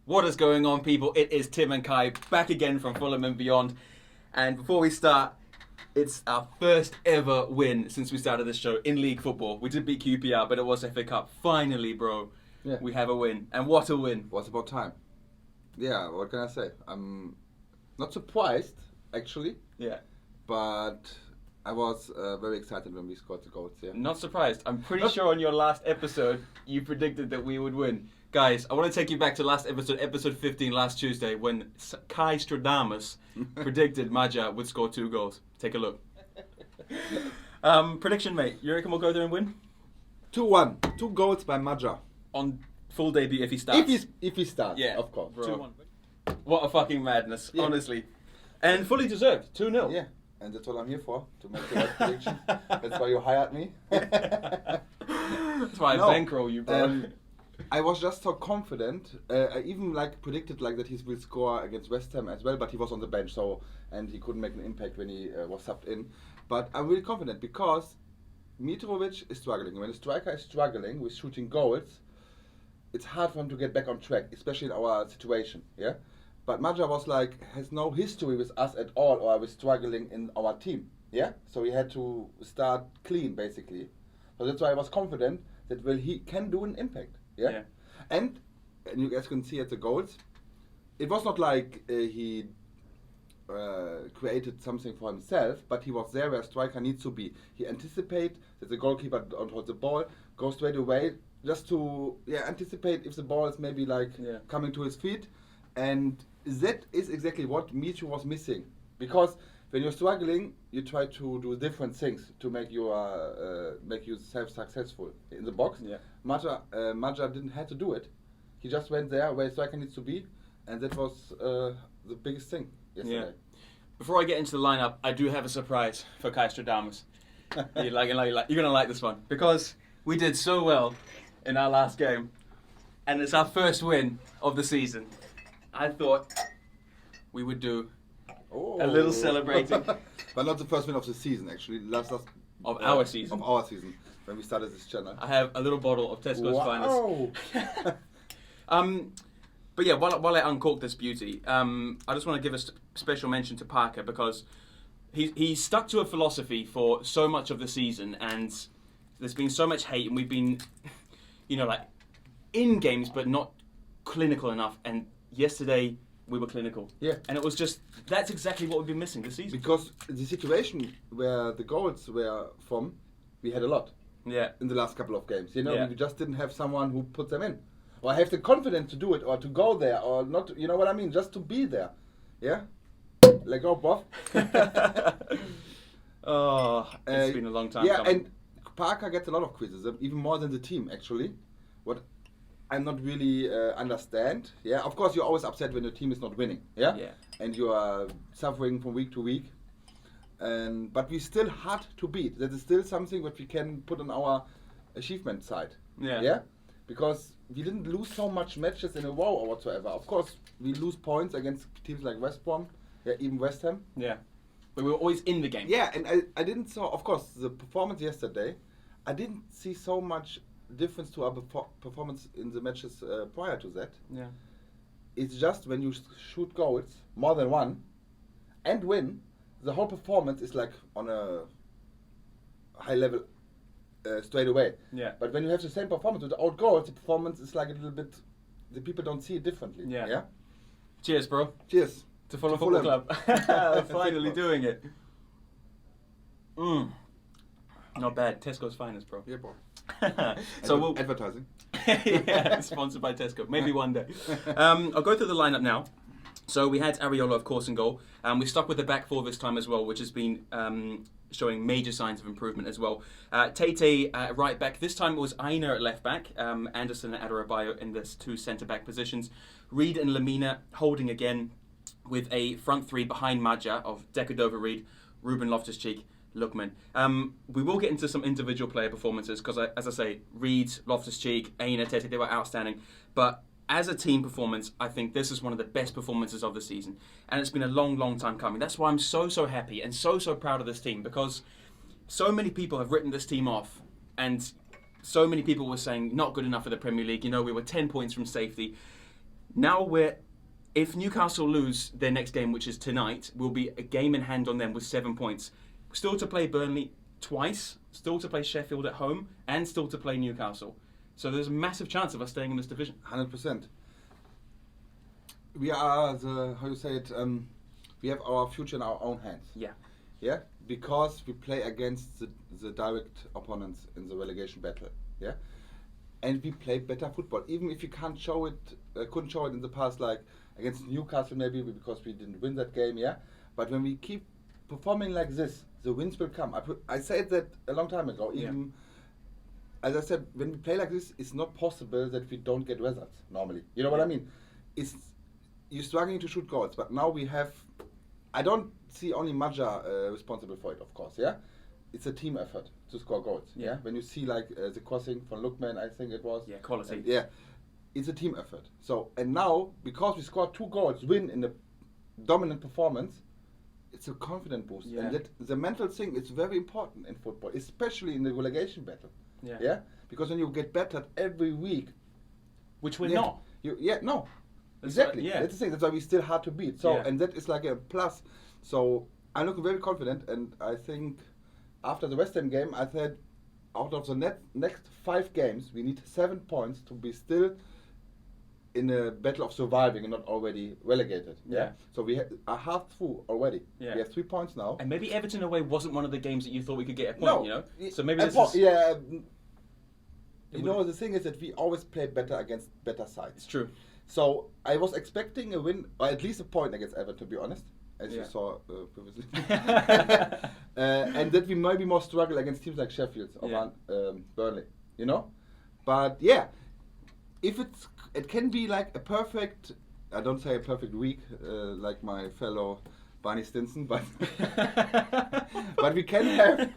What is going on, people? It is Tim and Kai back again from Fulham and beyond. And before we start, it's our first ever win since we started this show in league football. We did beat QPR, but it was FA Cup. Finally, bro, we have a win. And what a win. Was about time. Yeah, what can I say? I'm not surprised, actually. Yeah. But I was very excited when we scored the goals, yeah. Not surprised. I'm pretty sure on your last episode, you predicted that we would win. Guys, I want to take you back to last episode, episode 15, last Tuesday, when Kai Stradamus predicted Maja would score 2 goals. Take a look. Prediction, mate. You reckon we'll go there and win? 2-1. 2 goals by Maja. On full debut if he starts. If he starts, yeah, of course. 2-1. What a fucking madness, honestly. And fully deserved. 2-0. Yeah, and that's what I'm here for, to make the right prediction. That's why you hired me. That's why I bankroll you, bro. I was just so confident. I even predicted that he will score against West Ham as well, but he was on the bench, and he couldn't make an impact when he was subbed in. But I'm really confident because Mitrovic is struggling. When a striker is struggling with shooting goals, it's hard for him to get back on track, especially in our situation. Yeah, but Maja has no history with us at all, or with struggling in our team. Yeah, so he had to start clean basically. So that's why I was confident that he can do an impact. Yeah. And you guys can see at the goals, it was not like he created something for himself, but he was there where a striker needs to be. He anticipated that the goalkeeper don't hold the ball, go straight away, just to anticipate if the ball is maybe coming to his feet. And that is exactly what Michu was missing. Because when you're struggling, you try to do different things to make yourself successful in the box. Yeah. Maja didn't have to do it. He just went there where a striker needs to be, and that was the biggest thing yesterday. Yeah. Before I get into the lineup, I do have a surprise for Kai Stradamus. You're gonna like this one because we did so well in our last game, and it's our first win of the season. I thought we would do a little celebrating. But not the first win of the season, actually. Of our season. Of our season, when we started this channel. I have a little bottle of Tesco's Finest. But yeah, while I uncork this beauty, I just want to give a special mention to Parker because he stuck to a philosophy for so much of the season, and there's been so much hate, and we've been, in games, but not clinical enough. And yesterday, we were clinical. Yeah. And it was that's exactly what we've been missing this season. Because the situation where the goals were from, we had a lot. Yeah. In the last couple of games. We just didn't have someone who put them in. Or have the confidence to do it, or to go there, or not, you know what I mean? Just to be there. Yeah? Let go, Bob. It's been a long time coming. And Parker gets a lot of criticism, even more than the team, actually. What I'm not really understand. Yeah, of course you're always upset when your team is not winning. Yeah, and you are suffering from week to week. But we still hard to beat. That is still something that we can put on our achievement side. Yeah, because we didn't lose so much matches in a row or whatsoever. Of course, we lose points against teams like West Brom, even West Ham. Yeah, but we were always in the game. Yeah, and I didn't saw. Of course, the performance yesterday, I didn't see so much difference to our performance in the matches prior to that. Yeah, it's just when you shoot goals more than one and win, the whole performance is on a high level straight away. Yeah. But when you have the same performance without goals, the performance is a little bit. The people don't see it differently. Yeah. Yeah. Cheers, bro. Cheers. To Fulham Football Club. Finally doing it. Not bad. Tesco's Finest, bro. Yeah, bro. So we'll advertising. Yeah, sponsored by Tesco. Maybe one day. I'll go through the lineup now. So we had Areola, of course, in goal. We stuck with the back four this time as well, which has been showing major signs of improvement as well. Tate right back. This time it was Aina at left back. Anderson and Adebayo in the 2 centre back positions. Reed and Lamina holding again with a front 3 behind Maja of Decadova, Reed, Ruben Loftus-Cheek, Lookman. We will get into some individual player performances because, as I say, Reed, Loftus-Cheek, Aina, Tete, they were outstanding. But as a team performance, I think this is one of the best performances of the season. And it's been a long, long time coming. That's why I'm so happy and so proud of this team, because so many people have written this team off and so many people were saying not good enough for the Premier League. We were 10 points from safety. Now if Newcastle lose their next game, which is tonight, we'll be a game in hand on them with 7 points. Still to play Burnley twice, still to play Sheffield at home, and still to play Newcastle. So there's a massive chance of us staying in this division. 100%. We are we have our future in our own hands. Yeah. Yeah, because we play against the direct opponents in the relegation battle. Yeah, and we play better football. Even if you couldn't show it in the past, like against Newcastle, maybe because we didn't win that game. Yeah, but when we keep performing like this, the wins will come. I said that a long time ago. Even as I said, when we play like this, it's not possible that we don't get results normally. You know what I mean? You're struggling to shoot goals, but now we have. I don't see only Maja responsible for it, of course. Yeah, it's a team effort to score goals. Yeah, when you see like the crossing from Lookman, I think it was. Yeah, quality. Yeah, it's a team effort. So and now because we scored 2 goals, win in the dominant performance, it's a confident boost. Yeah. And that the mental thing is very important in football, especially in the relegation battle. Yeah. Yeah, because when you get battered every week, which we're not. No. That's Exactly. right, yeah. That's the thing. That's why we're still hard to beat. So Yeah. and that is like a plus. So I'm looking very confident, and I think after the West Ham game, I said out of the next 5 games, we need 7 points to be still in a battle of surviving and not already relegated. Yeah. So we are half through already. Yeah. We have 3 points now. And maybe Everton away wasn't one of the games that you thought we could get a point. No. You know. So maybe this is. Yeah. You know, the thing is that we always play better against better sides. It's true. So I was expecting a win, or at least a point against Everton, to be honest, as Yeah. you saw previously. And that we maybe more struggle against teams like Sheffield or Burnley, you know. But yeah, if it can be like a perfect, I don't say a perfect week, like my fellow Barney Stinson, but but we can have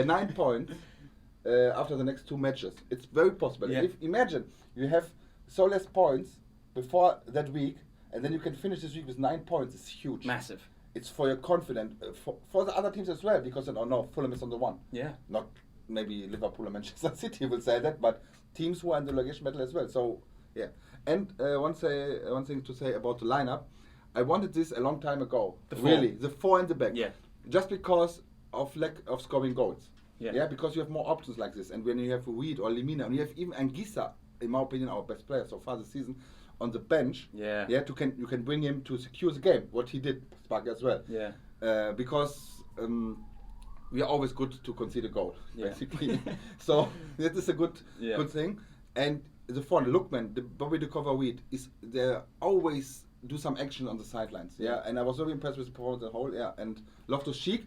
9 points after the next 2 matches. It's very possible. Yeah. Imagine you have so less points before that week, and then you can finish this week with 9 points. It's huge. Massive. It's for your confidence, for the other teams as well, because Fulham is on the 1. Yeah. Not maybe Liverpool or Manchester City will say that, but teams who are in the relegation battle as well. So yeah. And one thing to say about the lineup, I wanted this a long time ago. The 4. Really, the 4 in the back. Yeah. Just because of lack of scoring goals. Yeah. Yeah, because you have more options like this, and when you have Reed or Lemina, and you have even Anguissa, in my opinion, our best player so far this season, on the bench. Yeah. Yeah, you can bring him to secure the game. What he did, Spark as well. Yeah. Because we are always good to concede a goal, Yeah. basically. So that is a good thing. And the front, Lookman, the Bobby the cover Reed, they always do some action on the sidelines. Yeah. And I was very impressed with the performance as a whole. Yeah. And Loftus-Cheek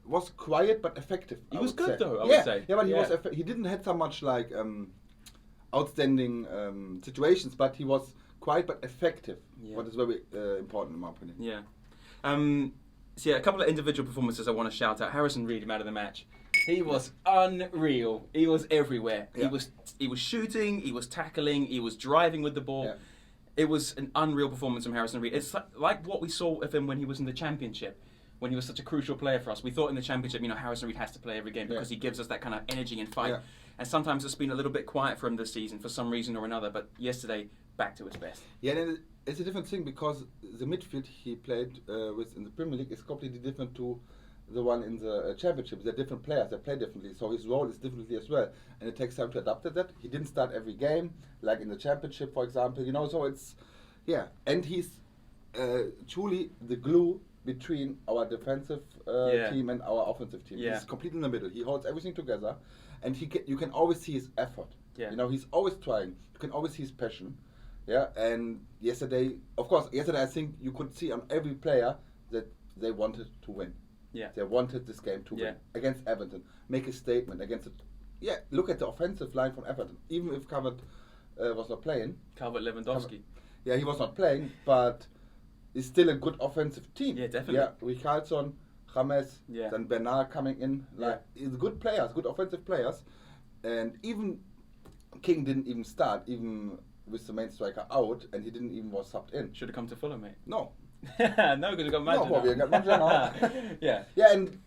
was quiet but effective. He was good though, I would say. Yeah, but he didn't have so much like outstanding situations, but he was quiet but effective. Yeah. What is very important in my opinion. Yeah. So yeah, a couple of individual performances I want to shout out. Harrison Reed, man of the match. He was unreal. He was everywhere. Yeah. He was shooting. He was tackling. He was driving with the ball. Yeah. It was an unreal performance from Harrison Reed. It's like what we saw of him when he was in the Championship, when he was such a crucial player for us. We thought in the Championship, Harrison Reed has to play every game because he gives us that kind of energy and fight. Yeah. And sometimes it's been a little bit quiet for him this season for some reason or another. But yesterday, back to his best. Yeah, and it's a different thing because the midfield he played with in the Premier League is completely different to the one in the Championship. They're different players. They play differently, so his role is differently as well. And it takes time to adapt to that. He didn't start every game, like in the Championship, for example. So it's and he's truly the glue between our defensive team and our offensive team. Yeah. He's completely in the middle. He holds everything together, and you can always see his effort. Yeah. He's always trying. You can always see his passion. Yeah, and yesterday I think you could see on every player that they wanted to win. Yeah. They wanted this game to win against Everton. Make a statement against it. Yeah, look at the offensive line from Everton. Even if Calvert was not playing. Calvert Lewandowski. He was not playing, but it's still a good offensive team. Yeah, definitely. Yeah, Richarlison, James, then Bernard coming in. It's good players, good offensive players. And even King didn't even start, even with the main striker out, and he didn't even was subbed in. Should have come to Fulham, mate. No. No, because we got Manja. No, probably got Manja now. Yeah. Yeah, and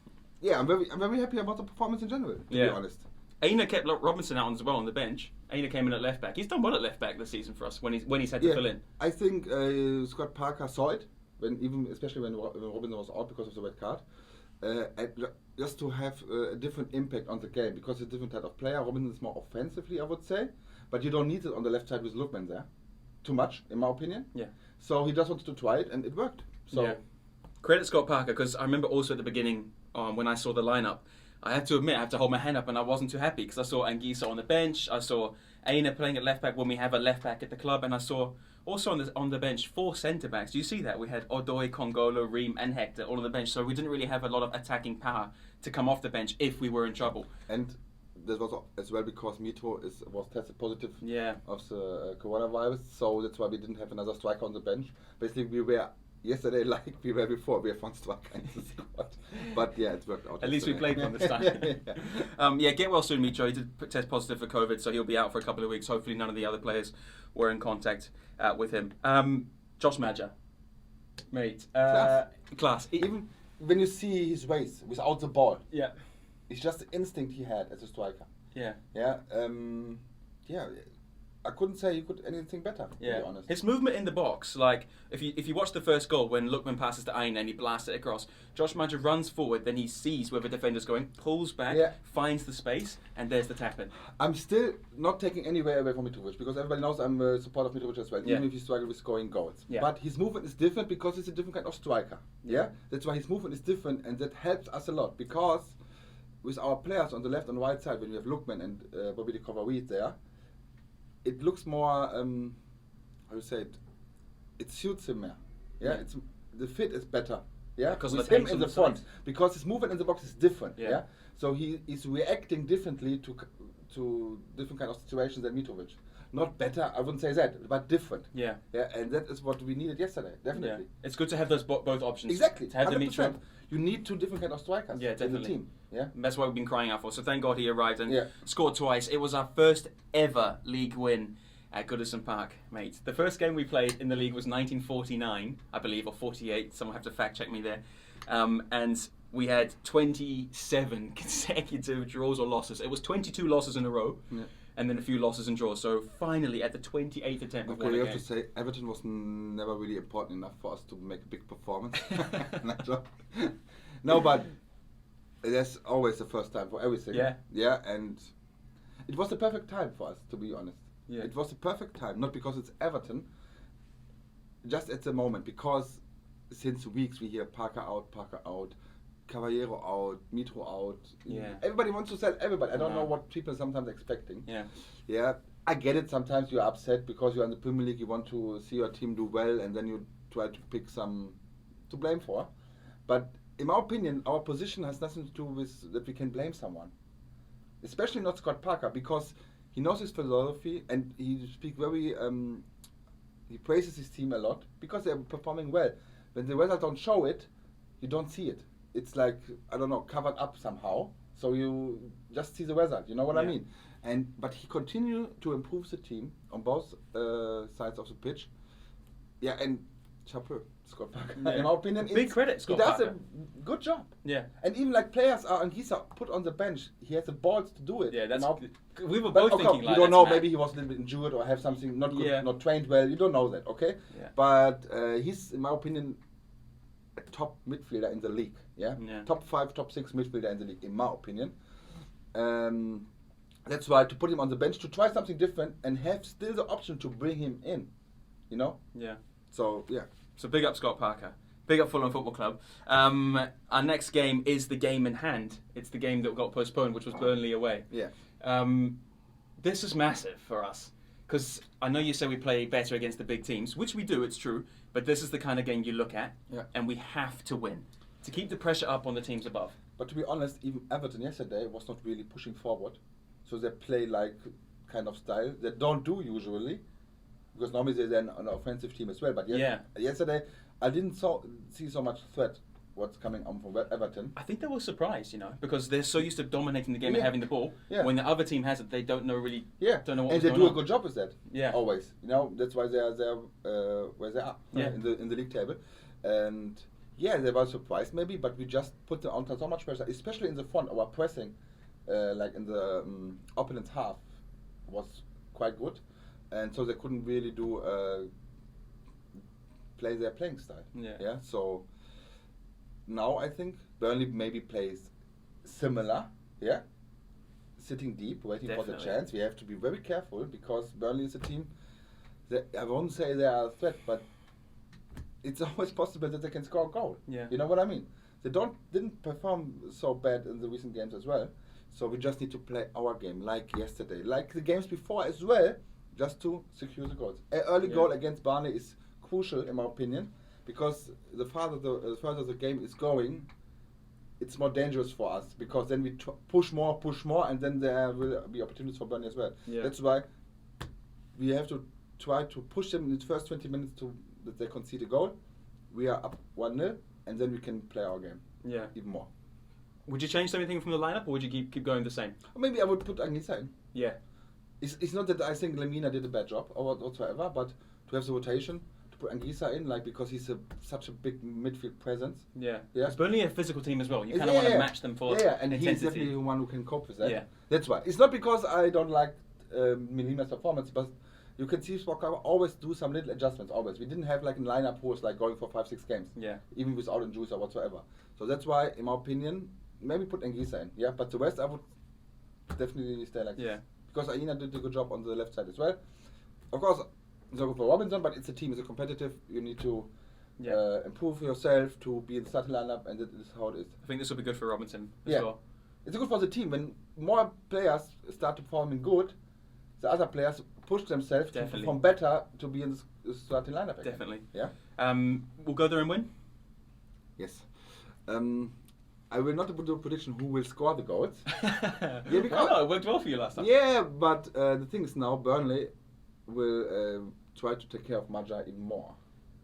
I'm very happy about the performance in general, to be honest. Aina kept Robinson out as well on the bench. Aina came in at left back. He's done well at left back this season for us when he's had to fill in. I think Scott Parker saw it especially when Robinson was out because of the red card. Just to have a different impact on the game because it's a different type of player. Robinson is more offensively, I would say, but you don't need it on the left side with Lookman there. Too much, in my opinion. Yeah. So he just wanted to try it, and it worked. So yeah. Credit Scott Parker, because I remember also at the beginning when I saw the lineup, I have to admit I have to hold my hand up, and I wasn't too happy because I saw Anguissa on the bench. I saw Aina playing at left back when we have a left back at the club, and I saw also on the bench 4 centre backs. Do you see that? We had Odoi, Congolo, Ream, and Hector all on the bench, so we didn't really have a lot of attacking power to come off the bench if we were in trouble. And this was as well because Mitro was tested positive of the coronavirus, so that's why we didn't have another striker on the bench. Basically, we were yesterday like we were before. We have one striker in the squad, but yeah, it worked out. At least we played one this time. Get well soon, Mitro. He did test positive for COVID, so he'll be out for a couple of weeks. Hopefully, none of the other players were in contact with him. Josh Maja, mate, class. Even when you see his race without the ball, yeah, it's just the instinct he had as a striker. Yeah, I couldn't say he could anything better. To be honest, his movement in the box, like if you watch the first goal when Lookman passes to Aina and he blasts it across, Josh Maja runs forward, then he sees where the defender's going, pulls back, finds the space, and there's the tap in. I'm still not taking anywhere away from Mitrovic because everybody knows I'm a supporter of Mitrovic as well, even if he struggles with scoring goals. Yeah. But his movement is different because he's a different kind of striker. Yeah, that's why his movement is different, and that helps us a lot because with our players on the left and right side, when you have Lookman and Bobby de Coverweed there, it looks more, how you say it suits him more. Yeah, the fit is better. Yeah, because with him in the front, because his movement in the box is different. Yeah, so he is reacting differently to different kind of situations than Mitrovic. Not better, I wouldn't say that, but different. Yeah, and that is what we needed yesterday. Definitely, it's good to have those both options. Exactly, to have 100%. You need 2 different kind of strikers in the team. Yeah, and that's what we've been crying out for. So thank God he arrived and scored twice. It was our first ever league win at Goodison Park, mate. The first game we played in the league was 1949, I believe, or 48. Someone have to fact check me there. And we had 27 consecutive draws or losses. It was 22 losses in a row. Yeah. And then a few losses and draws. So finally, at the 28th attempt, okay, you have to say Everton was never really important enough for us to make a big performance. No, but that's always the first time for everything. Yeah, and it was the perfect time for us, to be honest. Yeah. It was the perfect time, not because it's Everton, just at the moment, because since weeks we hear Parker out, Caballero out, Mitro out. Yeah. Everybody wants to sell everybody. I don't know what people are sometimes expecting. Yeah. I get it. Sometimes you're upset because you're in the Premier League. You want to see your team do well, and then you try to pick some to blame for. But in my opinion, our position has nothing to do with that we can blame someone, especially not Scott Parker, because he knows his philosophy and he speaks very. He praises his team a lot because they're performing well. When the results don't show it, you don't see it. It's like, I don't know, covered up somehow. So you just see the result. You know what I mean? But he continued to improve the team on both sides of the pitch. Yeah, and chapeau, Scott Parker. In my opinion, big credit, Scott Parker. He does a good job. Yeah. And even like players are Anguissa put on the bench, he has the balls to do it. Yeah, that's. We were both thinking like. You don't know. Maybe he was a little bit injured or have something not good, not trained well. You don't know that, okay? Yeah. But he's, in my opinion, a top midfielder in the league. Yeah. Top 5, top 6 midfielder in the league, in my opinion. That's why to put him on the bench to try something different and have still the option to bring him in. You know? Yeah. So yeah. So big up Scott Parker. Big up Fulham Football Club. Our next game is the game in hand. It's the game that got postponed, which was Burnley away. Yeah. This is massive for us because I know you say we play better against the big teams, which we do. It's true, but this is the kind of game you look at, and we have to win to keep the pressure up on the teams above. But to be honest, even Everton yesterday was not really pushing forward, so they play like kind of style they don't do usually. Because normally they're an offensive team as well. But yesterday, I didn't see so much threat what's coming on from Everton. I think they were surprised, because they're so used to dominating the game and having the ball. Yeah. When the other team has it, they don't know really. Yeah. Don't know what. And they do a good job with that. Yeah. Always. That's why they are where they are in the league table, and they were surprised maybe, but we just put them under so much pressure, especially in the front. Our pressing like in the opponent's half was quite good, and so they couldn't really do play their playing style. Yeah. So now I think Burnley maybe plays similar. Yeah. Sitting deep, waiting for the chance. We have to be very careful because Burnley is a team that I won't say they are a threat, but it's always possible that they can score a goal. Yeah. You know what I mean? They didn't perform so bad in the recent games as well. So we just need to play our game like yesterday, like the games before as well, just to secure the goals. An early goal against Burnley is crucial in my opinion, because the further the game is going, it's more dangerous for us, because then we push more, and then there will be opportunities for Burnley as well. Yeah. That's why we have to try to push them in the first 20 minutes that they concede a goal. We are up 1-0, and then we can play our game even more. Would you change anything from the lineup, or would you keep going the same? Or maybe I would put Anguissa in. Yeah. It's not that I think Lemina did a bad job or whatsoever, but to have the rotation, to put Anguissa in, like, because he's such a big midfield presence. Yeah. Because Burnley are a physical team as well. You kind of want to match them for and intensity. he's definitely the one who can cope with that. Yeah. That's why. It's not because I don't like Milima's performance, but you can see Swakawa always do some little adjustments, always. We didn't have like a lineup who was like going for 5-6 games. Yeah. Even without injuries or whatsoever. So that's why, in my opinion, maybe put Anguissa in. Yeah, but the rest I would definitely stay like this. Because Aina did a good job on the left side as well. Of course, it's not good for Robinson, but it's a team, it's a competitive. You need to improve yourself to be in the starting lineup, and that is how it is. I think this will be good for Robinson as well. It's good for the team. When more players start performing good, the other players push themselves to perform better to be in the starting lineup again. Definitely. Yeah. We'll go there and win? Yes. I will not do a prediction who will score the goals. Because it worked well for you last time. Yeah, but the thing is now Burnley will try to take care of Maja even more.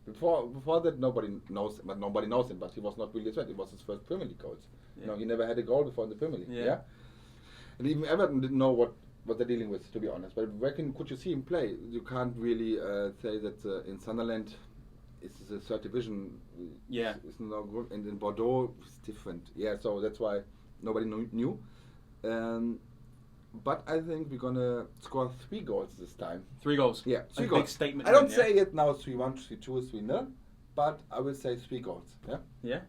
Before that, nobody knows him, but he was not really a threat. It was his first Premier League goals. You know, he never had a goal before in the Premier League. Yeah. And even Everton didn't know what they're dealing with, to be honest. But where could you see him play? You can't really say that in Sunderland it's the third division. It's not good, and in Bordeaux it's different. Yeah, so that's why nobody knew. But I think we're gonna score 3 goals this time. 3 goals. Yeah, 3 a goals. Big statement. I don't say it now 3-1, 3-2, 3-0, but I will say 3 goals. Yeah. Yeah.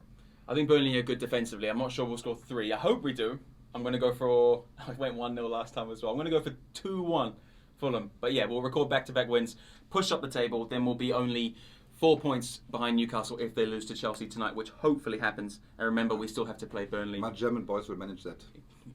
I think Burnley are good defensively. I'm not sure we'll score 3. I hope we do. I'm going to go for... I went 1-0 last time as well. I'm going to go for 2-1 Fulham. But yeah, we'll record back-to-back wins, push up the table, then we'll be only 4 points behind Newcastle if they lose to Chelsea tonight, which hopefully happens. And remember, we still have to play Burnley. My German boys will manage that.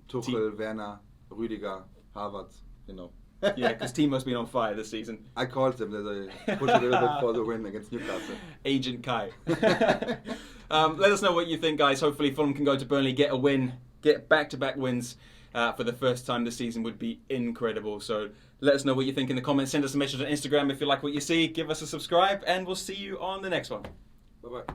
Tuchel, Werner, Rüdiger, Havertz, you know. Yeah, because Timo's been on fire this season. I called them that they push a little bit for the win against Newcastle. Agent Kai. Let us know what you think, guys. Hopefully Fulham can go to Burnley, get a win, get back-to-back wins for the first time this season would be incredible. So let us know what you think in the comments. Send us a message on Instagram if you like what you see. Give us a subscribe, and we'll see you on the next one. Bye-bye.